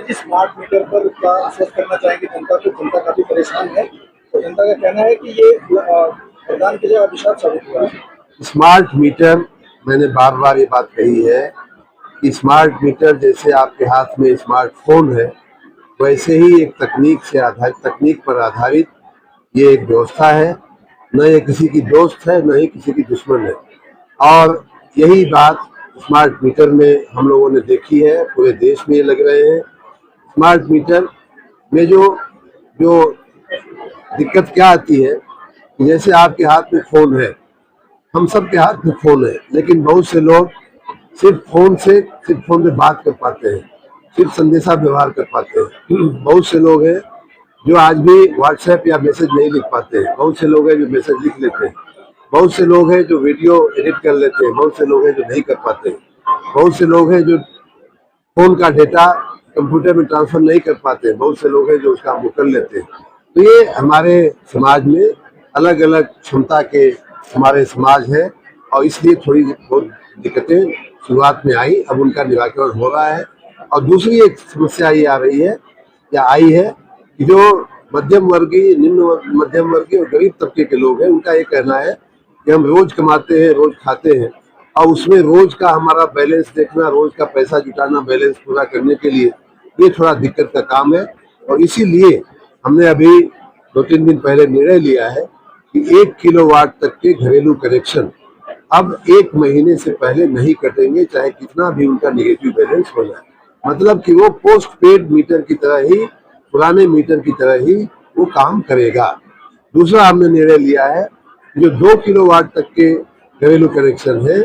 देखिए, smart meter पर क्या आश्वस्त करना चाहेंगे जनता को? जनता काफी परेशान है, तो जनता का कहना है कि ये प्रधान की जगह अभिशाप साबित हुआ है। स्मार्ट मीटर, मैंने बार बार ये बात कही है कि स्मार्ट मीटर जैसे आपके हाथ में स्मार्टफोन है, वैसे ही एक तकनीक पर आधारित ये एक व्यवस्था है। न ये किसी की दोस्त है, न ही किसी की दुश्मन है। और यही बात स्मार्ट मीटर में हम लोगों ने देखी है, पूरे देश में ये लग रहे हैं। स्मार्ट मीटर में जो जो दिक्कत क्या आती है कि जैसे आपके हाथ में फोन है, हम सब के हाथ में फोन है, लेकिन बहुत से लोग सिर्फ फोन पे बात कर पाते हैं, सिर्फ संदेशा व्यवहार कर पाते हैं। बहुत से लोग हैं जो आज भी व्हाट्सएप या मैसेज नहीं लिख पाते हैं, बहुत से लोग हैं जो मैसेज लिख लेते हैं, बहुत से लोग हैं जो वीडियो एडिट कर लेते हैं, बहुत से लोग हैं जो नहीं कर पाते हैं, बहुत से लोग हैं जो फोन का डेटा कंप्यूटर में ट्रांसफर नहीं कर पाते हैं, बहुत से लोग हैं जो उसका वो कर लेते हैं। तो ये हमारे समाज में अलग अलग क्षमता के हमारे समाज है, और इसलिए थोड़ी बहुत दिक्कतें शुरुआत में आई, अब उनका निराकरण हो रहा है। और दूसरी एक समस्या ये आ रही है या आई है कि जो मध्यम वर्गीय, मध्यम वर्गीय और गरीब तबके के लोग हैं, उनका ये कहना है कि हम रोज कमाते हैं, रोज खाते हैं, और उसमें रोज का हमारा बैलेंस देखना, रोज का पैसा जुटाना बैलेंस पूरा करने के लिए, ये थोड़ा दिक्कत का काम है। और इसीलिए हमने अभी 2-3 दिन पहले निर्णय लिया है कि 1 किलोवाट तक के घरेलू कनेक्शन अब 1 महीने से पहले नहीं कटेंगे, चाहे कितना भी उनका नेगेटिव बैलेंस हो जाए। मतलब कि वो पोस्ट पेड मीटर की तरह ही, पुराने मीटर की तरह ही वो काम करेगा। दूसरा हमने निर्णय लिया है जो 2 किलोवाट तक के घरेलू कनेक्शन है,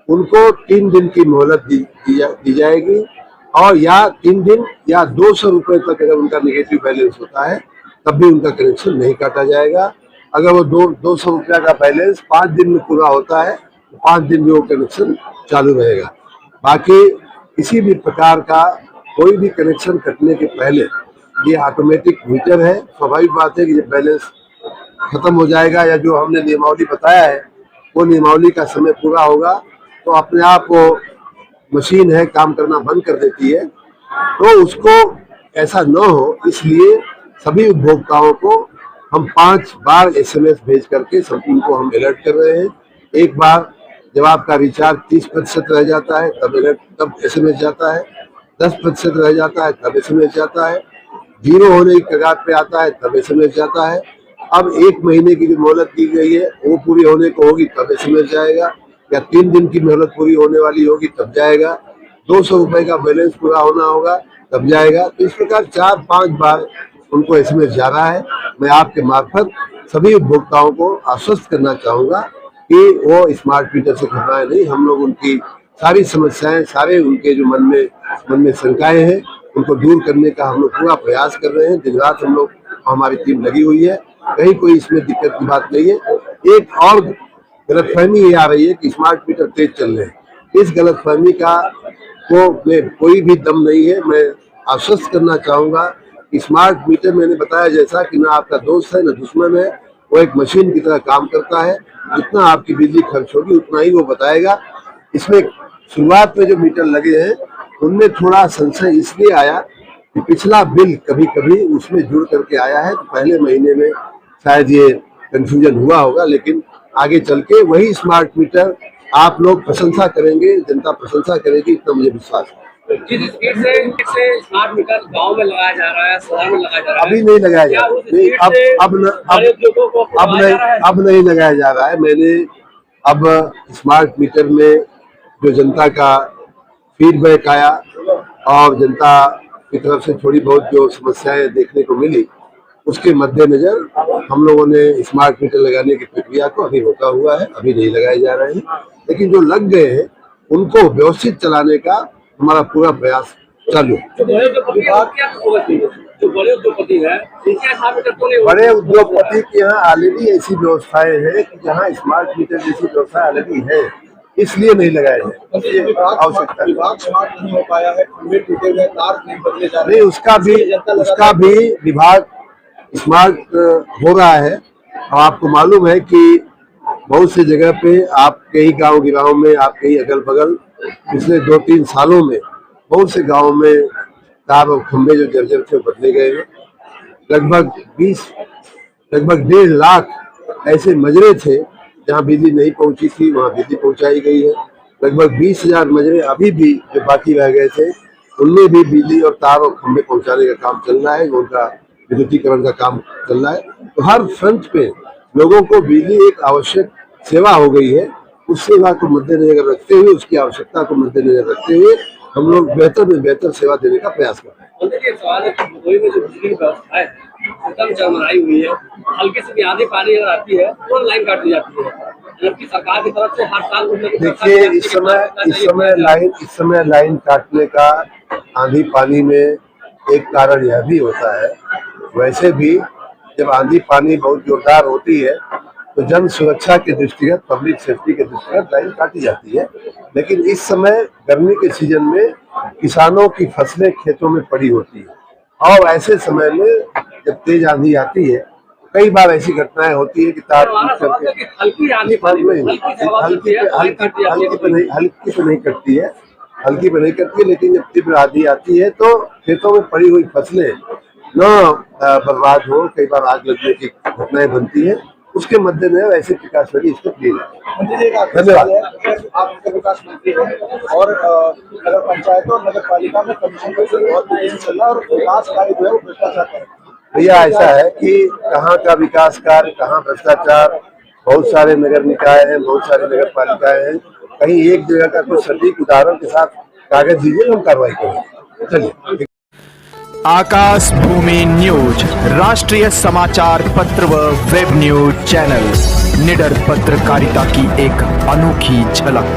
उनको 3 दिन की मोहलत दी जाएगी, और या 3 दिन या 200 रुपए तक अगर उनका नेगेटिव बैलेंस होता है तब भी उनका कनेक्शन नहीं काटा जाएगा। अगर वो 200 रुपया का बैलेंस 5 दिन में पूरा होता है तो 5 दिन में वो कनेक्शन चालू रहेगा। बाकी किसी भी प्रकार का कोई भी कनेक्शन कटने के पहले ये ऑटोमेटिक मीटर है, स्वाभाविक बात है कि जब बैलेंस खत्म हो जाएगा या जो हमने नियमावली बताया है वो नियमावली का समय पूरा होगा तो अपने आप वो मशीन है काम करना बंद कर देती है। तो उसको ऐसा न हो, इसलिए सभी उपभोक्ताओं को हम 5 बार SMS भेज करके सब उनको हम अलर्ट कर रहे हैं। एक बार जब आपका रिचार्ज 30% रह जाता है तब SMS जाता है, 10% रह जाता है तब SMS जाता है, 0 होने की कगार पे आता है तब SMS जाता है। अब 1 महीने की जो मोहलत दी गई है वो पूरी होने को होगी तब SMS जाएगा, या 3 दिन की मोहलत पूरी होने वाली होगी तब जाएगा, 200 रुपए का बैलेंस पूरा होना होगा तब जाएगा। तो इस प्रकार 4-5 बार उनको SMS जा रहा है। मैं आपके मार्फत सभी उपभोक्ताओं को आश्वस्त करना चाहूंगा कि वो स्मार्ट मीटर से घबराए नहीं। हम लोग उनकी सारी समस्याएं, सारे उनके जो मन में शंकाएं हैं, उनको दूर करने का हम लोग पूरा प्रयास कर रहे हैं। दिन रात हम लोग, हमारी टीम लगी हुई है, कहीं कोई इसमें दिक्कत की बात नहीं है। एक और गलतफहमी ये आ रही है कि स्मार्ट मीटर तेज चल रहे हैं। इस गलतफहमी का में कोई भी दम नहीं है। मैं आश्वस्त करना चाहूंगा कि स्मार्ट मीटर, मैंने बताया जैसा कि ना आपका दोस्त है ना दुश्मन है, वो एक मशीन की तरह काम करता है। जितना आपकी बिजली खर्च होगी उतना ही वो बताएगा। इसमें शुरुआत में जो मीटर लगे हैं उनमें थोड़ा संशय इसलिए आया कि पिछला बिल कभी कभी उसमें जुड़ करके आया है, तो पहले महीने में शायद ये कंफ्यूजन हुआ होगा, लेकिन आगे चल के वही स्मार्ट मीटर आप लोग प्रशंसा करेंगे, जनता प्रशंसा करेगी, इतना मुझे विश्वास है। जिस स्पीड से स्मार्ट मीटर गांव में लगाया जा रहा है, शहर में लगाया जा रहा है, अभी नहीं लगाया जा रहा है, अब नहीं लगाया जा रहा है। मैंने अब स्मार्ट मीटर में जो जनता का फीडबैक आया और जनता की तरफ से थोड़ी बहुत जो समस्याएं देखने को मिली, उसके मद्देनजर हम लोगों ने स्मार्ट मीटर लगाने की प्रक्रिया को अभी रोका हुआ है, अभी नहीं लगाए जा रहे हैं। लेकिन जो लग गए हैं उनको व्यवस्थित चलाने का हमारा पूरा प्रयास चालू है। बड़े उद्योगपति के यहाँ ऑलरेडी ऐसी व्यवस्थाएं हैं कि जहाँ स्मार्ट मीटर जैसी व्यवस्था ऑलरेडी है, इसलिए नहीं लगाया जाए। आवश्यकता नहीं हो पाया है, तार नहीं बदले जा रहे, नहीं, उसका भी विभाग स्मार्ट हो रहा है। और आपको मालूम है कि बहुत सी जगह पे आप कई गांव में, आप कई अगल बगल पिछले 2-3 सालों में बहुत से गांवों में तार और खंभे जो जर्जर थे वो बदले गए हैं। लगभग 1.5 लाख ऐसे मजरे थे जहाँ बिजली नहीं पहुंची थी, वहाँ बिजली पहुंचाई गई है। लगभग 20,000 मजरे अभी भी जो बाकी रह गए थे उनमें भी बिजली और तार और खंभे पहुंचाने का काम चल रहा है, उनका विद्युतीकरण का काम चल रहा है। तो हर फ्रंट पे लोगों को बिजली एक आवश्यक सेवा हो गई है। उस सेवा को मद्देनजर रखते हुए, उसकी आवश्यकता को मद्देनजर रखते हुए हम लोग बेहतर में बेहतर सेवा देने का प्रयास कर रहे हैं। देखिए, सवाल है कि भदोही में जो बिजली की व्यवस्था है एकदम चरमराई हुई है। हल्की से भी आधी पानी अगर आती है तो लाइन काट दी जाती है, जबकि सरकार की तरफ से हर साल देखिए इस समय लाइन काटने का आंधी पानी में एक कारण यह भी होता है। वैसे भी जब आंधी पानी बहुत जोरदार होती है तो जन सुरक्षा के दृष्टिगत, पब्लिक सेफ्टी के दृष्टिगत लाइन काटी जाती है। लेकिन इस समय गर्मी के सीजन में किसानों की फसलें खेतों में पड़ी होती है और ऐसे समय में जब तेज आंधी आती है कई बार ऐसी घटनाएं होती है कि तार टूट करके हल्की पे नहीं कटती है, लेकिन जब तीव्र आंधी आती है तो खेतों में पड़ी हुई फसलें न बर्बाद हो, कई बार आग लगने की घटनाएं बनती है। उसके मद्देनजर ऐसे प्रकाशवाली इसको किए जाते हैं। धन्यवाद। आप नगर विकास मंत्री हैं और नगर पंचायत और नगर पालिका में कमीशन का बहुत तेजी चल रहा है और विकास कार्य जो है वो भ्रष्टाचार है। भैया ऐसा है कि कहाँ का विकास कार्य, कहाँ भ्रष्टाचार। बहुत सारे नगर निकाय हैं, बहुत सारे नगर पालिकाएं हैं, कहीं एक जगह का कोई सटीक उदाहरण के साथ कागज दीजिए, हम कार्रवाई करेंगे। चलिए। आकाश भूमि न्यूज राष्ट्रीय समाचार पत्र व वेब न्यूज चैनल, निडर पत्रकारिता की एक अनोखी झलक।